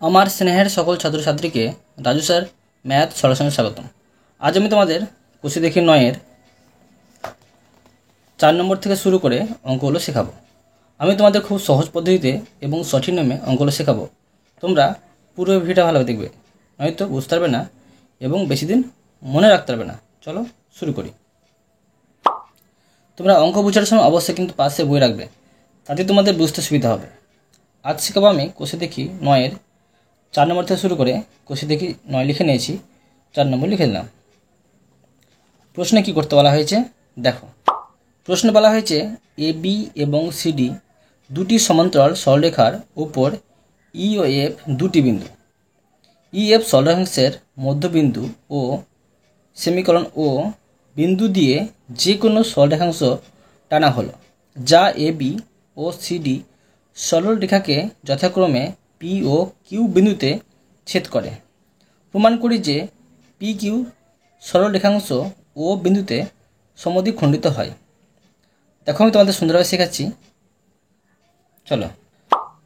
আমার স্নেহের সকল ছাত্রছাত্রীকে রাজু স্যার ম্যাথ সলিউশনে স্বাগতম। আজ আমি তোমাদের কোষে দেখি 9-এর 4 নম্বর থেকে শুরু করে অঙ্কগুলো শেখাবো। আমি তোমাদের খুব সহজ পদ্ধতিতে এবং সঠিক নিয়মে অঙ্কগুলো শেখাবো। তোমরা পুরো ভিডিওটা ভালোভাবে দেখবে, নয়তো বুঝতে পারবে না এবং বেশি দিন মনে রাখতে পারবে না। চলো শুরু করি। তোমরা অঙ্ক বোঝার সময় অবশ্যই কিন্তু পাশে বই রাখবে, তাতে তোমাদের বুঝতে সুবিধা হবে। আজ শেখাবো আমি কোষে দেখি 9-এর 4 নম্বর থেকে শুরু করে কোষে দেখি 9 লিখে নিয়েছি, 4 নম্বর লিখে দিলাম। প্রশ্নে কি করতে বলা হয়েছে দেখো। প্রশ্নে বলা হয়েছে এ বি এবং সিডি দুটি সমান্তরাল সরলরেখার উপর ই ও এফ দুটি বিন্দু। ই এফ সরলরেখাংশের মধ্যবিন্দু ও সেমিকোলন ও বিন্দু দিয়ে যে কোনো সরলরেখাংশ টানা হলো, যা এ বি ও সিডি সরলরেখাকে যথাক্রমে পি ও কিউ বিন্দুতে ছেদ করে। প্রমাণ করি যে পি কিউ সরলরেখাংশ ও বিন্দুতে সমদ্বিখণ্ডিত হয়। দেখো আমি তোমাদের সুন্দরভাবে শেখাচ্ছি। চলো,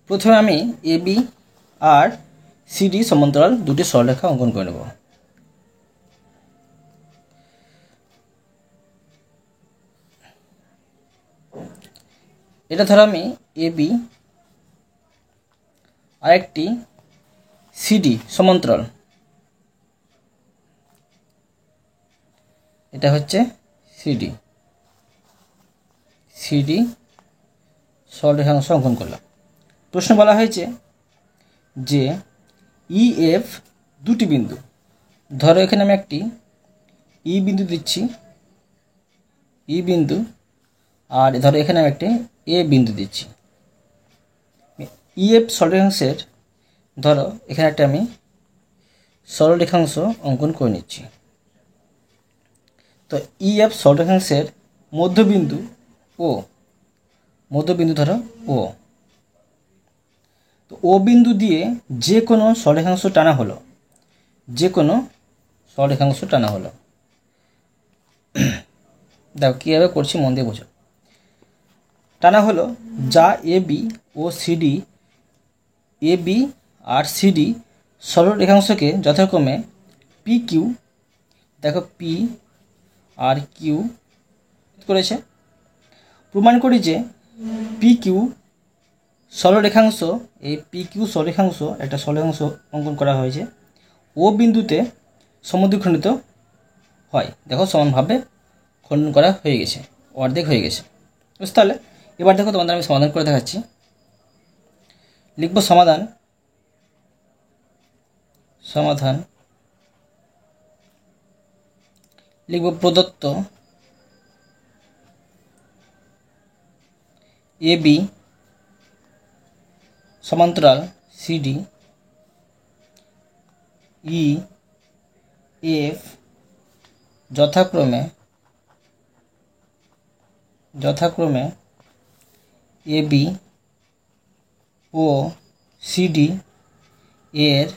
প্রথমে আমি এ বি আর সিডি সমান্তরাল দুটি সরলরেখা অঙ্কন করে নেব। এটা ধরো আমি এ বি আর একটি সিডি সমান্তরাল, এটা হচ্ছে সিডি সরলরেখাংশ অঙ্কন করলাম। প্রশ্ন বলা হয়েছে যে ই এফ দুটি বিন্দু। ধরো এখানে আমি একটি ই বিন্দু দিচ্ছি, ই বিন্দু, আর ধরো এখানে আমি একটি এ বিন্দু দিচ্ছি। ই এফ সরলরেখাংশের ধরো এখানে একটা আমি সরলরেখাংশ অঙ্কন করে নিচ্ছি। তো ই এফ সরলরেখাংশের মধ্যবিন্দু ও, মধ্যবিন্দু ধরো ও, তো ও বিন্দু দিয়ে যে কোনো সরলরেখাংশ টানা হলো, যে কোনো সরলরেখাংশ টানা হলো। দেখো কীভাবে করছি, মন দিয়ে বোঝো। টানা হলো যা A B O CD, A B R CD সরলরেখাংশকে যথাক্রমে পি কিউ, দেখো পি আর কিউ করেছে। প্রমাণ করি যে পি কিউ সরলরেখাংশ, এই পি কিউ সরলরেখাংশ একটা সরলরেখাংশ অঙ্কন করা হয়েছে, ও বিন্দুতে সমদ্বিখণ্ডিত হয়। দেখো সমানভাবে খণ্ডন করা হয়ে গেছে, অর্ধেক হয়ে গেছে। বুঝতে পারলে? এবার দেখো তোমাদের আমি সমাধান করে দেখাচ্ছি। লিখব সমাধান, লিখব প্রদত্ত এ বি সমান্তরাল সিডি ই এফ যথাক্রমে এ বি ও সিডি এর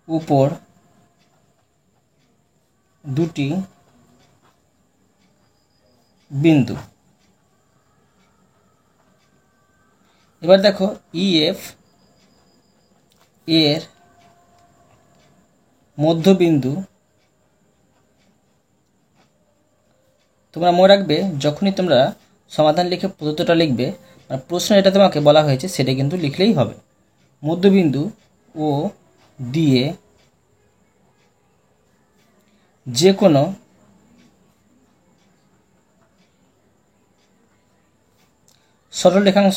উপর দুটি বিন্দু। এবার দেখো ই এফ এর মধ্যবিন্দু, তোমরা মনে রাখবে যখনই তোমরা সমাধান লিখে প্রদত্তটা লিখবে, মানে প্রশ্ন এটা তোমাকে বলা হয়েছে সেটা কিন্তু লিখলেই হবে। মধ্যবিন্দু ও দিয়ে যে কোনো সরলরেখাংশ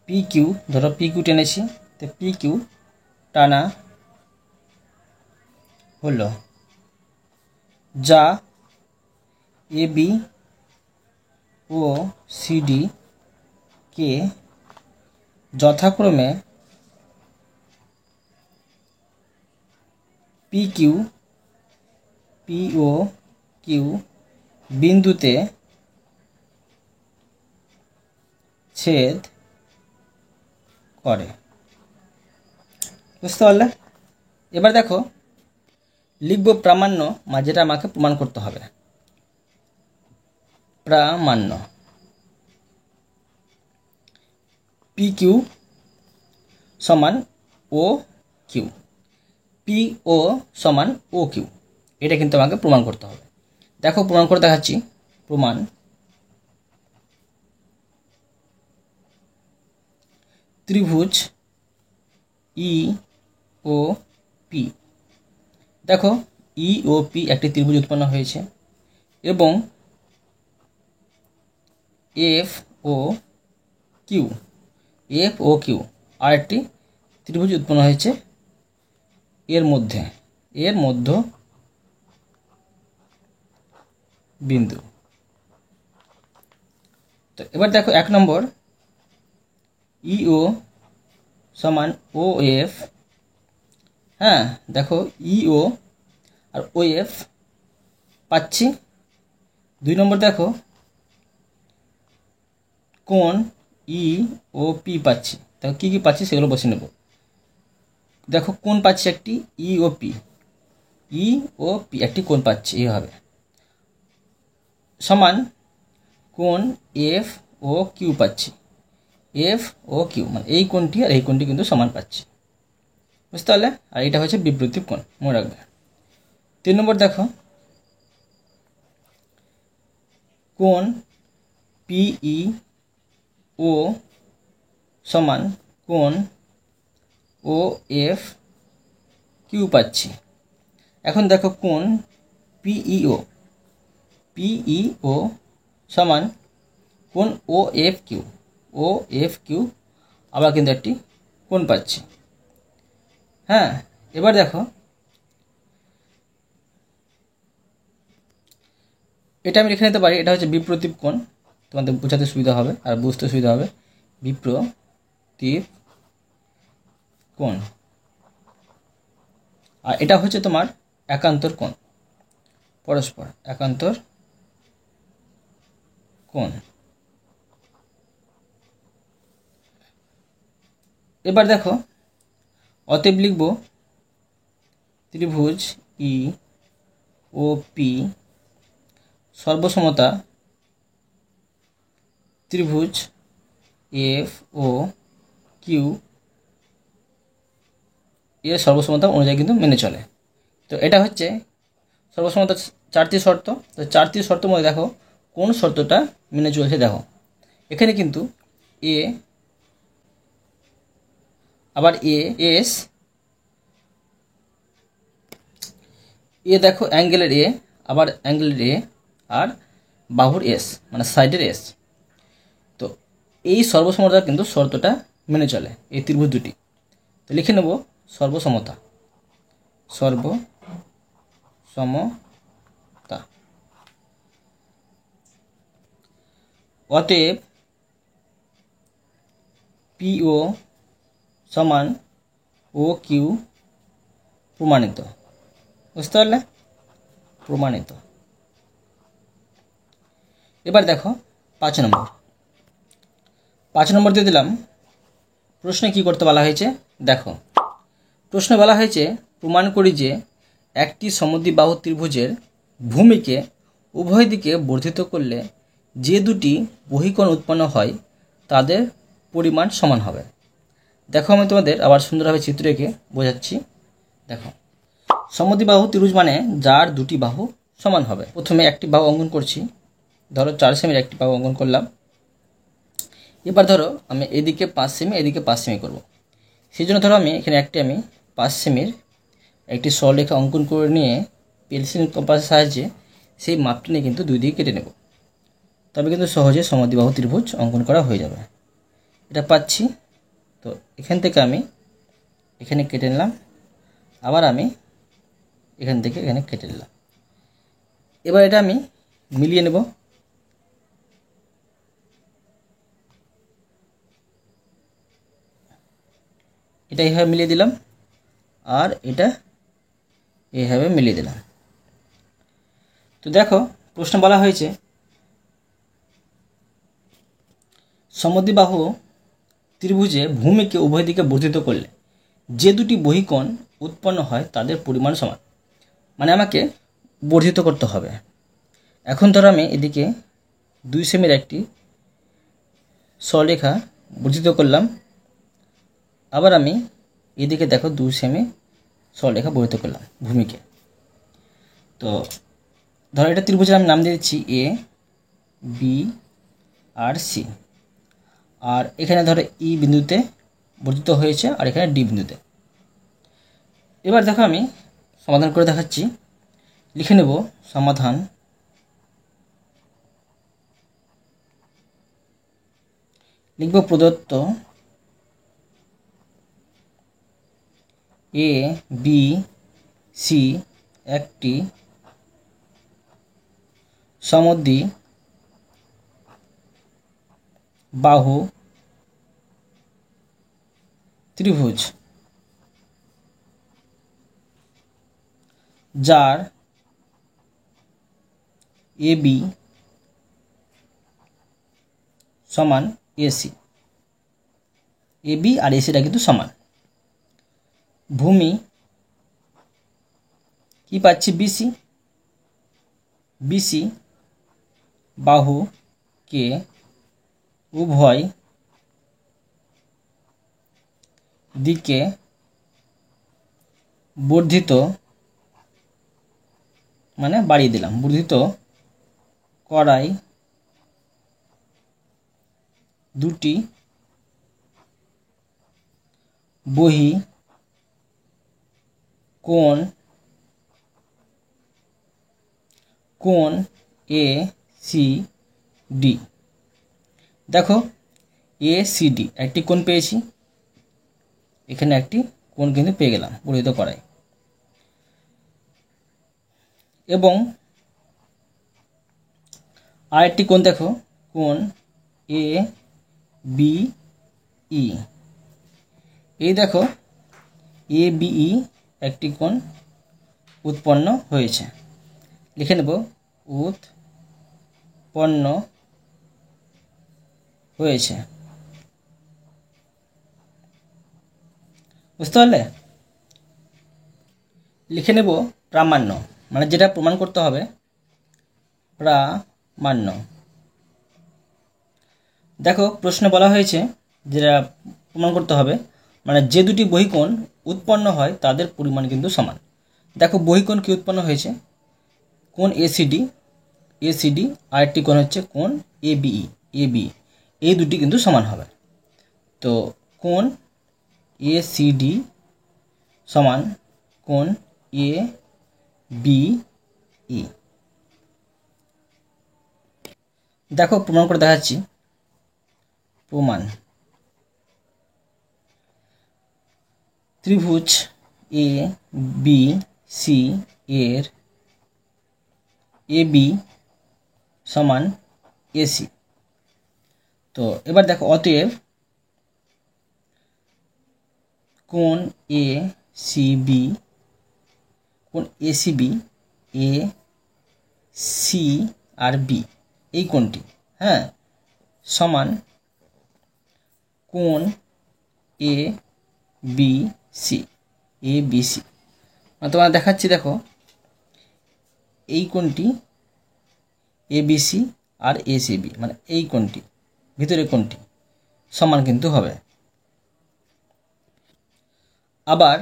পি কিউ, ধরো পি কিউ টেনেছি, তো পি কিউ টানা হলো, যা এ বি ও সিডি কে যথাক্রমে পি ও কিউ বিন্দুতে ছেদ করে। বুঝতে পারলে? এবার দেখো লিখব প্রামাণ্য, যেটা আমাকে প্রমাণ করতে হবে। প্রামাণ্য পি কিউ সমান ও কিউ, পি ও সমান ও কিউ, এটা কিন্তু আমাকে প্রমাণ করতে হবে। দেখো প্রমাণ করে দেখাচ্ছি। প্রমাণ ত্রিভুজ ই ও পি। দেখো ই ও পি একটি ত্রিভুজ উৎপন্ন হয়েছে এবং এফ ও কিউ আর একটি ত্রিভুজ উৎপন্ন হয়েছে এর মধ্য বিন্দু। তো এবার দেখো 1 নম্বর, ইও সমান ও এফ। হ্যাঁ, দেখো ইও আর ও এফ পাচ্ছি। 2 নম্বর দেখো কোণ ই ও পি পাচ্ছি। দেখো কী কী পাচ্ছি সেগুলো বসে নেব। দেখো কোণ পাচ্ছি একটি, ই ও পি একটি কোণ পাচ্ছি এইভাবে, সমান কোণ এফ ও কিউ পাচ্ছি। এফ ও কিউ মানে এই কোণটি আর এই কোণটি কিন্তু সমান পাচ্ছি, বুঝতে পারলে? আর এটা হচ্ছে বিপরীত কোণ, মনে রাখবে। 3 নম্বর দেখো কোণ পিই ও সমান কোণ ও এফ কিউ পাচ্ছি। এখন দেখো কোণ পিইও সমান কোণ ও এফ কিউ আবার কিন্তু একটি কোণ পাচ্ছি। হ্যাঁ, এবার দেখো এটা আমি লিখে নিতে পারি, এটা হচ্ছে বিপ্রতীপ কোণ, তোমাদের বোঝাতে সুবিধা হবে আর বুঝতে সুবিধা হবে। বিপ্রতীপ কোণ, আর এটা হচ্ছে তোমার একান্তর কোণ, পরস্পর একান্তর কোণ। এবার দেখো অতএব লিখব ত্রিভুজ ই ও পি সর্বসমতা ত্রিভুজ এফ ও কিউ এর সর্বসমতা অনুযায়ী কিন্তু মেনে চলে। তো এটা হচ্ছে সর্বসমতা 4টি শর্ত। তো 4টি শর্তের মধ্যে দেখো কোন শর্তটা মেনে চলছে। দেখো এখানে কিন্তু এ আবার এস, দেখো অ্যাঙ্গেলের এ আবার অ্যাঙ্গেলের এ আর বাহুর এস মানে সাইডের এস। তো এই সর্বসমতা কিন্তু শর্তটা মেনে চলে এই ত্রিভুজ দুটি। তো লিখে নেব সর্বসমতা অতএব পিও সমান ও কিউ প্রমাণিত, বুঝতে পারলে? প্রমাণিত। এবার দেখো 5 নম্বর দিয়ে দিলাম। প্রশ্নে কি করতে বলা হয়েছে দেখো। প্রশ্নে বলা হয়েছে প্রমাণ করি যে একটি সমদ্বিবাহু ত্রিভুজের ভূমিকে উভয় দিকে বর্ধিত করলে যে দুটি বহিকোণ উৎপন্ন হয় তাদের পরিমাণ সমান হবে। দেখো আমি তোমাদের আবার সুন্দরভাবে চিত্র এঁকে বোঝাচ্ছি। দেখো সমদ্বিবাহু ত্রিভুজ মানে যার দুটি বাহু সমান হবে। প্রথমে একটি বাহু অঙ্কন করছি, ধরো 4 সেমির একটি বাহু অঙ্কন করলাম। এবার ধরো আমি এদিকে 5 সেমি এদিকে 5 সেমি করব। সেই জন্য ধরো আমি এখানে 5 সেমির একটি সরলরেখা অঙ্কন করে নিয়ে পেন্সিল কম্পাসের সাহায্যে সেই মাপটি নিয়ে কিন্তু 2 দিকে কেটে নেব। তবে কিন্তু সহজে সমদ্বিবাহু ত্রিভুজ অঙ্কন করা হয়ে যাবে। এটা পাচ্ছি। তো এখান থেকে আমি এখানে কেটে নিলাম, আবার আমি এখান থেকে এখানে কেটে নিলাম। এবার এটা আমি মিলিয়ে নেব। এটা এইভাবে মিলিয়ে দিলাম আর এটা এইভাবে মিলিয়ে দিলাম। তো দেখো প্রশ্ন বলা হয়েছে সমদ্বিবাহু ত্রিভুজে ভূমিকে উভয় দিকে বর্ধিত করলে যে দুটি বহিকোণ উৎপন্ন হয় তাদের পরিমাণ সমান। মানে আমাকে বর্ধিত করতে হবে। এখন ধরো আমি এদিকে 2 সেমির একটি সরলরেখা বর্ধিত করলাম, আবার আমি এদিকে দেখো 2 সেমি সরলরেখা বর্ধিত করলাম ভূমিকে। তো ধরো এটা ত্রিভুজের আমি নাম দিয়ে দিচ্ছি এ বি আর সি, আর এখানে ধরো ই বিন্দুতে বর্ধিত হয়েছে আর এখানে ডি বিন্দুতে। এবার দেখো আমি সমাধান করে দেখাচ্ছি। লিখে নেব সমাধান লিখব প্রদত্ত এ বি সি একটি সমদ্বি বাহু ত্রিভুজ, যার এ বি সমান এসি। এ বি আর এসিটা কিন্তু সমান। ভূমি কি পাচ্ছি বিসি, বিসি বাহুকে উভয় দিকে বর্ধিত, মানে বাড়িয়ে দিলাম, বর্ধিত করাই দুটি বহি কোণ এ সি ডি। দেখো এ সি ডি একটি কোণ পেয়েছি, এখানে একটি কোণ কিন্তু পেয়ে গেলাম বর্ধিত করাই। এবং আরেকটি কোণ দেখো, কোণ এ বি ই। এই দেখো এ বি ই একটি কোণ উৎপন্ন হয়েছে। লিখে নেব উৎপন্ন হয়েছে। বুঝতে পারলে? লিখে নেব প্রামাণ্য, মানে যেটা প্রমাণ করতে হবে প্রামাণ্য। দেখো প্রশ্নে বলা হয়েছে যেটা প্রমাণ করতে হবে, মানে যে দুটি বহিকোণ উৎপন্ন হয় তাদের পরিমাণ কিন্তু সমান। দেখো বহিকোণ কি উৎপন্ন হয়েছে, কোণ এসিডি, এসিডি, আর একটি কোণ হচ্ছে কোণ এবিই, এবি, এই দুটি কিন্তু সমান হবে। তো কোণ এসিডি সমান কোণ এ বি ই। দেখো প্রমাণ করে দেখাচ্ছি। প্রমাণ, ত্রিভুজ এ বি সি এর এ বি সমান এসি। তো এবার দেখো অতএব কোণ এ সি বি, কোণ A C B, A C আর বি এই কোণটি, হ্যাঁ, সমান কোণ A B C, A B C. তোমার দেখাচ্ছি, দেখো এই কোণটি এ বি সি আর এ সি বি, মানে এই কোণটি, ভিতরের কোণটি সমান কিন্তু হবে। আবার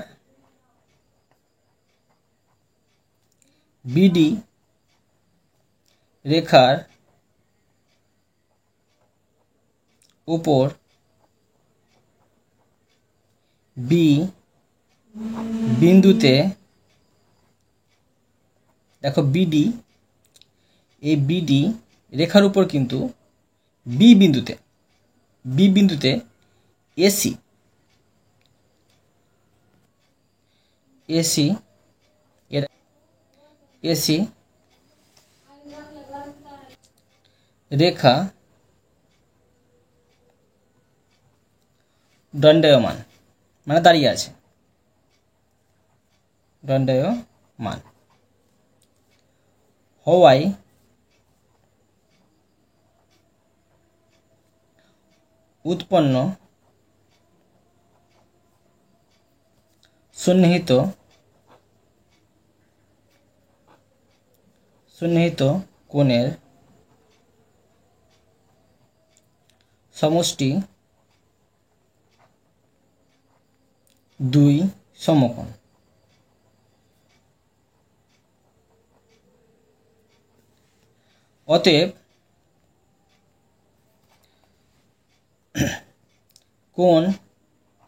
বিডি রেখার উপর বি বিন্দুতে, দেখো বিডি, এই বিডি রেখার উপর কিন্তু বি বিন্দুতে এসি এসি এর এসি রেখা দণ্ডায়মান, মানে দাঁড়িয়ে আছে, দণ্ডায়মান হওয়ায় উৎপন্ন সন্নিহিত সন্নিহিত কোণের সমষ্টি দুই সমকোণ। অতএব কোণ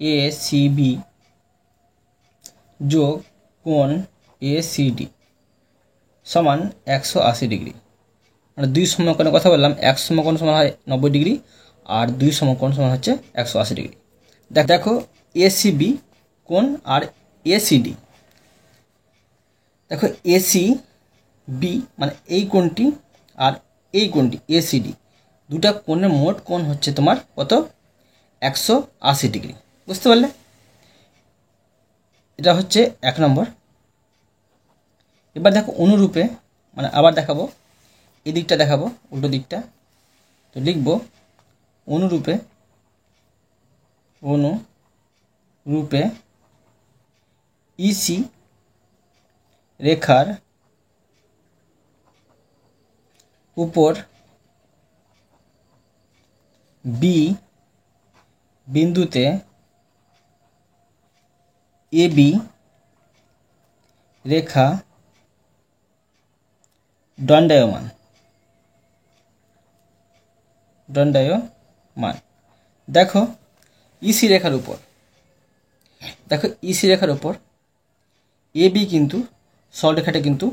এসিবি যোগ কোণ এসিডি সমান 180 ডিগ্রি। মানে দুই সমকোণের কথা বললাম, এক সমকোণ সমান হয় 90 ডিগ্রি আর দুই সমকোণ সমান হচ্ছে 180 ডিগ্রি। দেখো এসিবি কোণ আর এসিডি, দেখো এসিবি মানে এই কোণটি আর এই কোণটি এসিডি, দুটা কোণের মোট কোণ হচ্ছে তোমার কত? 180 ডিগ্রি। বুঝতে পারলে? এটা হচ্ছে 1 নম্বর। এবার দেখো অনুরূপে, মানে আবার দেখাবো, এই দিকটা দেখাবো, উল্টো দিকটা। তো লিখব অনুরূপে, অনুরূপে ইসি রেখার উপর বি বিন্দুতে এবি রেখা দণ্ডায়মান। দেখো ইসি রেখার উপর, দেখো ইসি রেখার উপর এবি কিন্তু সরলরেখাটা কিন্তু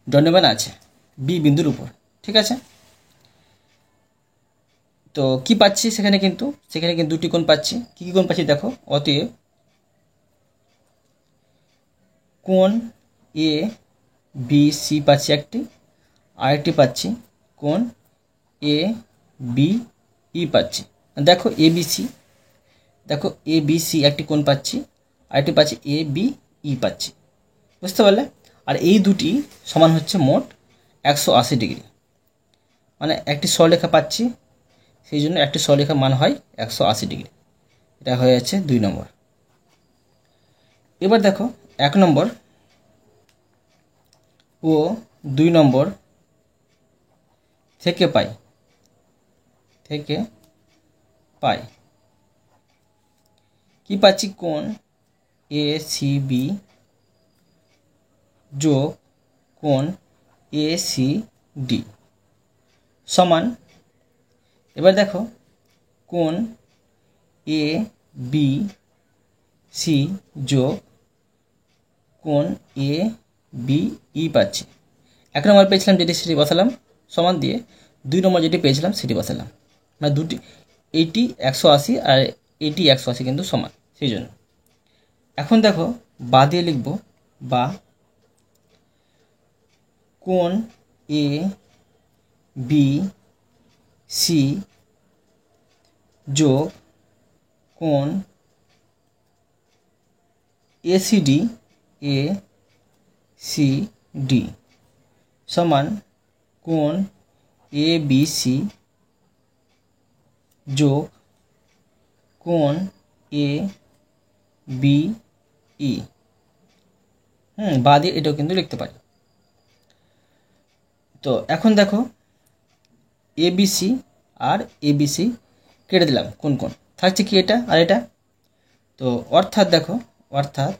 দণ্ডায়মান আছে বি বিন্দুর উপর। ঠিক আছে? তো কি পাচ্ছি সেখানে কিন্তু দুটি কোণ পাচ্ছি। কি কি কোণ পাচ্ছি দেখো। অতএব কোণ এ বি সি পাচ্ছি একটি, আরেকটি পাচ্ছি কোণ এ বি ই পাচ্ছি। দেখো এ বি সি, দেখো এ বি সি একটি কোণ পাচ্ছি, আরেকটি পাচ্ছি এ বি ই পাচ্ছি। বুঝতে পারলে? আর এই দুটি সমান হচ্ছে মোট 180 ডিগ্রি। মানে একটি সরলরেখা পাচ্ছি, সেই জন্য একটি সরলরেখার মান হয় 180 ডিগ্রি। এটা হয়ে যাচ্ছে 2 নম্বর। এবার দেখো 1 নম্বর ও 2 নম্বর থেকে পাই কি পাচ্ছি? কোণ এ সি বি যোগ কোণ এ সি ডি সমান, এবার দেখো কোণ এ বি সি যোগ কোণ এ বি ই পাচ্ছি। 1 নম্বর পেয়েছিলাম যেটি সেটি বসালাম, সমান দিয়ে 2 নম্বর যেটি পেয়েছিলাম সেটি বসালাম। মানে দুটি, এইটি 180 আর এইটি 180 কিন্তু সমান, সেই জন্য। এখন দেখো বা দিয়ে লিখব, বা কোণ এ বি সি যোগ কোণ এসিডি এসিডি সমান কোণ এ বি সি যোগ কোণ এ বি ই। বা দিয়ে এটাও কিন্তু লিখতে পারি। তো এখন দেখো এবিসি আর এবিসি কেটে দিলাম, কোন কোন থাকছে কি এটা আর এটা। তো অর্থাৎ দেখো, অর্থাৎ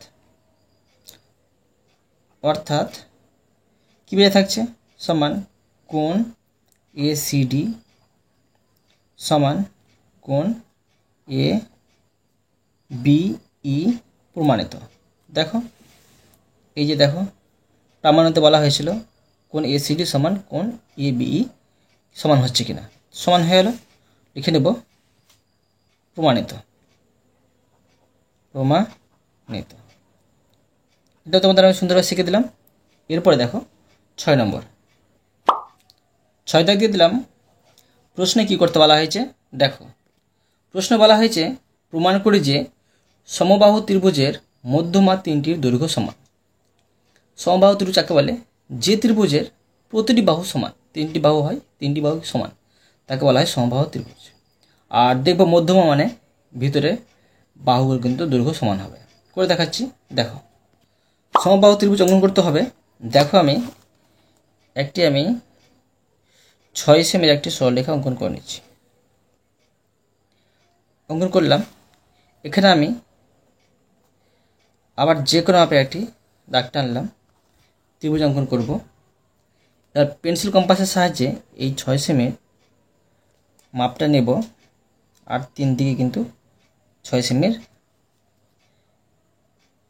কি বেড়ে থাকছে? সমান কোণ এসিডি সমান কোণ এ বিই প্রমাণিত। দেখো এই যে দেখো প্রমাণিত বলা হয়েছিল কোণ এসিডি সমান কোণ এ বিই সমান হচ্ছে কিনা, সমান হয়ে গেল। লিখে নেব প্রমাণিত। এটা তোমাদের আমি সুন্দরভাবে শিখে দিলাম। এরপরে দেখো 6 নম্বর, 6 দাগ দিয়ে দিলাম। প্রশ্নে কি করতে বলা হয়েছে দেখো। প্রশ্নে বলা হয়েছে প্রমাণ করি যে সমবাহু ত্রিভুজের মধ্যমা তিনটির দৈর্ঘ্য সমান। সমবাহু ত্রিভুজ কাকে বলে? যে ত্রিভুজের প্রতিটি বাহু সমান, 3টি বাহু হয়, 3টি বাহু সমান, তাকে বলা হয় সমবাহু ত্রিভুজ। আর দেখবো মধ্যমা মানে ভিতরে বাহুগুলো কিন্তু দৈর্ঘ্য সমান হবে। করে দেখাচ্ছি। দেখো সমবাহু ত্রিভুজ অঙ্কন করতে হবে। দেখো আমি একটি আমি 6 সেমের একটি সরলরেখা অঙ্কন করে নিচ্ছি। অঙ্কন করলাম। এখানে আমি আবার যে কোনো মাপের একটি দাগ টানলাম, ত্রিভুজ অঙ্কন করব। এবার পেন্সিল কম্পাসের সাহায্যে এই 6 সেমের মাপটা নেব, আর 3 দিকে কিন্তু 6 সেমের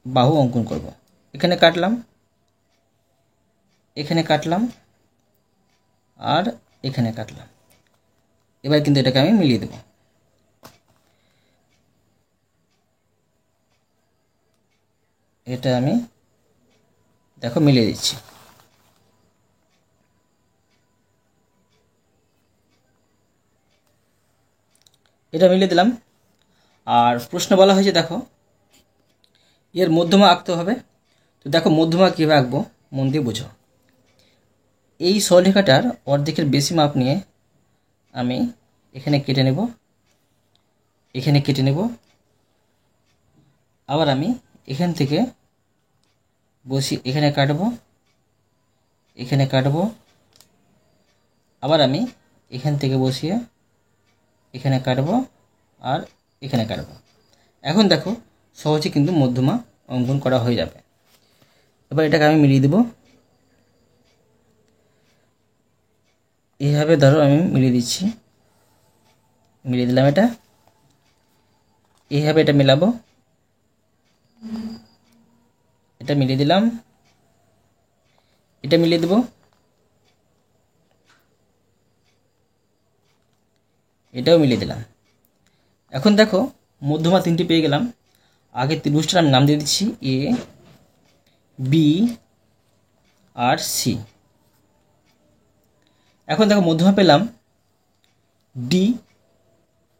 বাহু অঙ্কন করব। এখানে কাটলাম, এখানে কাটলাম, আর এখানে কাটলাম। এবার কিন্তু এটাকে আমি মিলিয়ে দেব। এটা আমি দেখো মিলিয়ে দিচ্ছি। এটা মিলিয়ে দিলাম। আর প্রশ্ন বলা হয়েছে দেখো এর মধ্যমা আঁকতে হবে। তো দেখো মধ্যমা কীভাবে আঁকবো মন দিয়ে বোঝো। এই সরলরেখাটার অর্ধেকের বেশি মাপ নিয়ে আমি এখানে কেটে নেব, এখানে কেটে নেব। আবার আমি এখান থেকে বসি, এখানে কাটবো, এখানে কাটবো। আবার আমি এখান থেকে বসিয়ে এখানে কাটবো, আর এখানে কাটবো। এখন দেখো সহজে কিন্তু মধ্যমা অঙ্কন করা হয়ে যাবে। এবার এটাকে আমি মিলিয়ে দেব। এইভাবে ধরো আমি মিলিয়ে দিচ্ছি, মিলিয়ে দিলাম। এটা এইভাবে এটা মেলাবো, এটা মিলিয়ে দিলাম, এটা মিলিয়ে দেব, এটাও মিলিয়ে দিলাম। এখন দেখো মধ্যমা 3টি পেয়ে গেলাম। আগে ত্রিভুজটার আমি নাম দিয়ে দিচ্ছি এ বি আর সি। এখন দেখো মধ্যমা পেলাম ডি,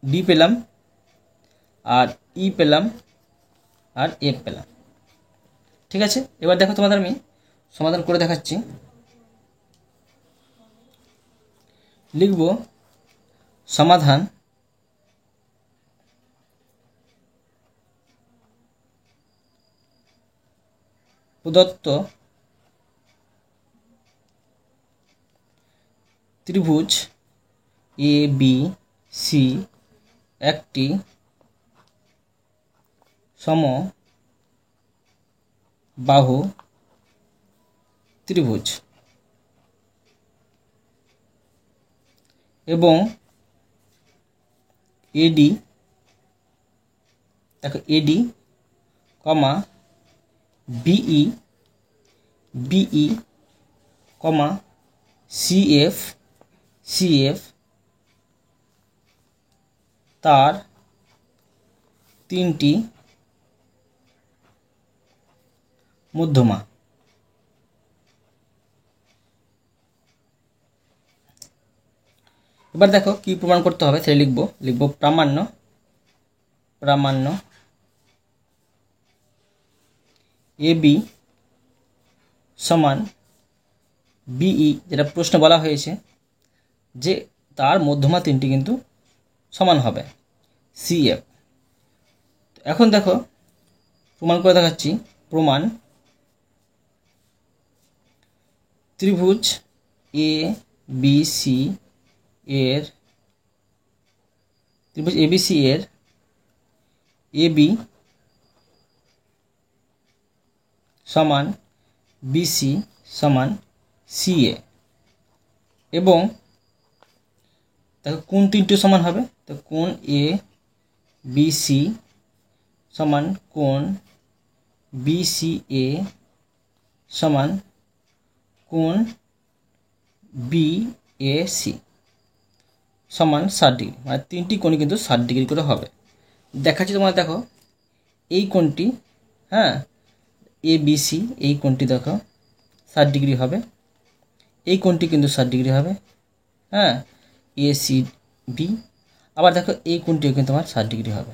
ডি পেলাম, আর ই পেলাম, আর এফ পেলাম। ঠিক আছে, এবার দেখো তোমাদের আমি সমাধান করে দেখাচ্ছি। লিখব সমাধান প্রদত্ত ত্রিভুজ এ বি সি একটি সমবাহু ত্রিভুজ এবং এডি, দেখো AD comma BE, BE comma CF, CF তার 3টি মধ্যমা। এবার দেখো কি প্রমাণ করতে হবে সেটা লিখব প্রামাণ্য, প্রামাণ্য এ বি সমান বিই, যেটা প্রশ্ন বলা হয়েছে যে তার মধ্যমা 3টি কিন্তু সমান হবে সিএফ। এখন দেখো প্রমাণ করে দেখাচ্ছি। প্রমাণ ত্রিভুজ এ বি সি এর, ত্রিভুজ এবিসি এর এ বি সমান বিসি সমান সিএ, এবং দেখো কোন 3টি সমান হবে, তো কোণ এ বিসি সমান কোণ বিসিএ সমান কোণ বিএসি সমান 60 ডিগ্রি, মানে 3টি কোণই কিন্তু 60 ডিগ্রি করে হবে। দেখাচ্ছি তোমরা দেখো এই কোণটি, হ্যাঁ এ বিসি, এই কোণটি দেখো 60 ডিগ্রি হবে, এই কোণটি কিন্তু 60 ডিগ্রি হবে, হ্যাঁ এসি বি। আবার দেখো এই কোণটিও কিন্তু আমার 60 ডিগ্রি হবে।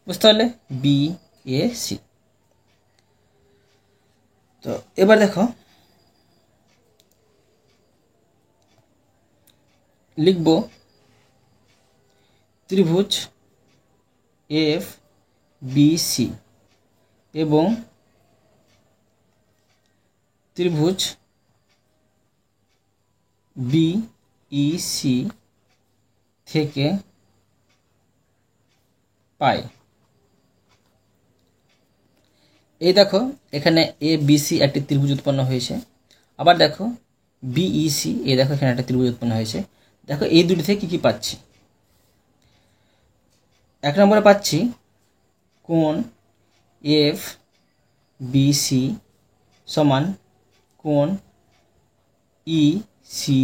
বুঝতে পারলে, বি এ সি। তো এবার দেখো লিখব ত্রিভুজ এফ বি সি এবং ত্রিভুজ বিইসি থেকে পাই। এই দেখো এখানে এ বিসি একটি ত্রিভুজ উৎপন্ন হয়েছে, আবার দেখো বিইসি, এই দেখো এখানে একটা ত্রিভুজ উৎপন্ন হয়েছে। দেখো এই দুটি থেকে কী কী পাচ্ছি। এক নম্বরে পাচ্ছি কোণ এফ বিসি সমান কোণ ই সি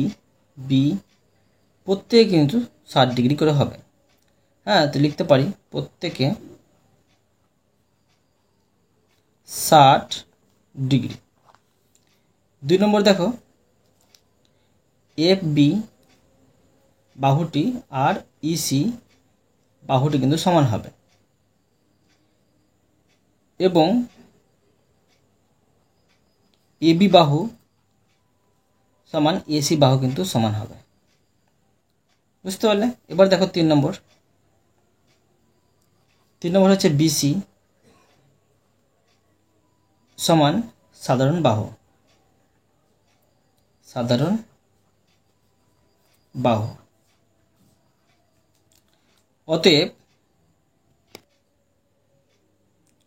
বি, প্রত্যেকে কিন্তু 60 ডিগ্রি করে হবে। হ্যাঁ, তো লিখতে পারি প্রত্যেকে 60 ডিগ্রি। 2 নম্বর দেখো এফ বি বাহুটি আর ইসি বাহুটি কিন্তু সমান হবে, এবং এবি বাহু সমান এসি বাহু কিন্তু সমান হবে। বুঝতে পারলে? এবার দেখো 3 নম্বর হচ্ছে বিসি সমান সাধারণ বাহু।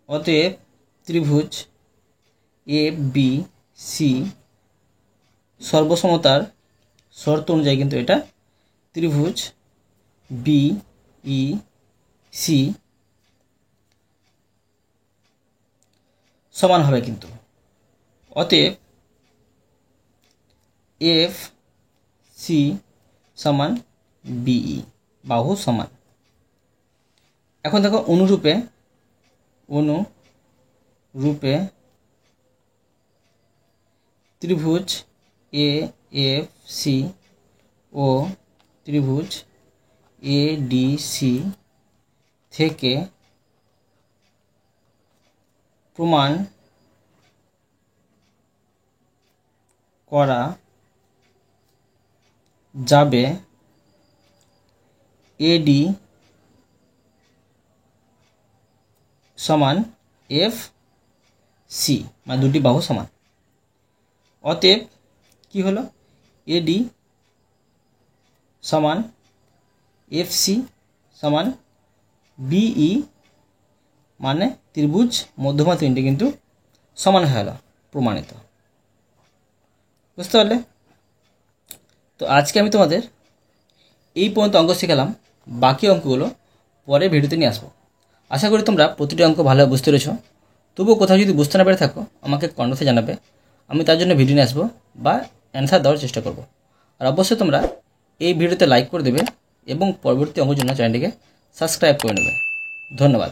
অতএব ত্রিভুজ এ বি সি সর্বসমতার শর্ত অনুযায়ী কিন্তু এটা ত্রিভুজ বি ই সি সমান হবে কিন্তু। অতএব এফ সি সমান বিই, বাহু সমান। এখন দেখো অনুরূপে ত্রিভুজ এ এফ সি ও ত্রিভুজ এ ডি সি থেকে প্রমাণ করা যাবে এডি সমান এফ সি, মানে দুটি বাহু সমান। অতএব কি হলো, এডি সমান এফ সি সমান বিই, মানে ত্রিভুজ মধ্যমা তিনটে কিন্তু সমান হয়ে গেল, প্রমাণিত। বুঝতে পারলে? তো আজকে আমি তোমাদের এই পর্যন্ত অঙ্ক শেখালাম, বাকি অঙ্কগুলো পরের ভিডিওতে নিয়ে আসবো। আশা করি তোমরা প্রতিটি অঙ্ক ভালোভাবে বুঝতে পেরেছো। তবুও কোথাও যদি বুঝতে না পেরে থাকো আমাকে কমেন্টে জানাবে, আমি তার জন্য ভিডিও নিয়ে আসবো বা অ্যান্সার দেওয়ার চেষ্টা করব। আর অবশ্যই তোমরা এই ভিডিওতে লাইক করে দেবে এবং পরবর্তী অঙ্কের জন্য চ্যানেলটিকে সাবস্ক্রাইব করে নেবে। ধন্যবাদ।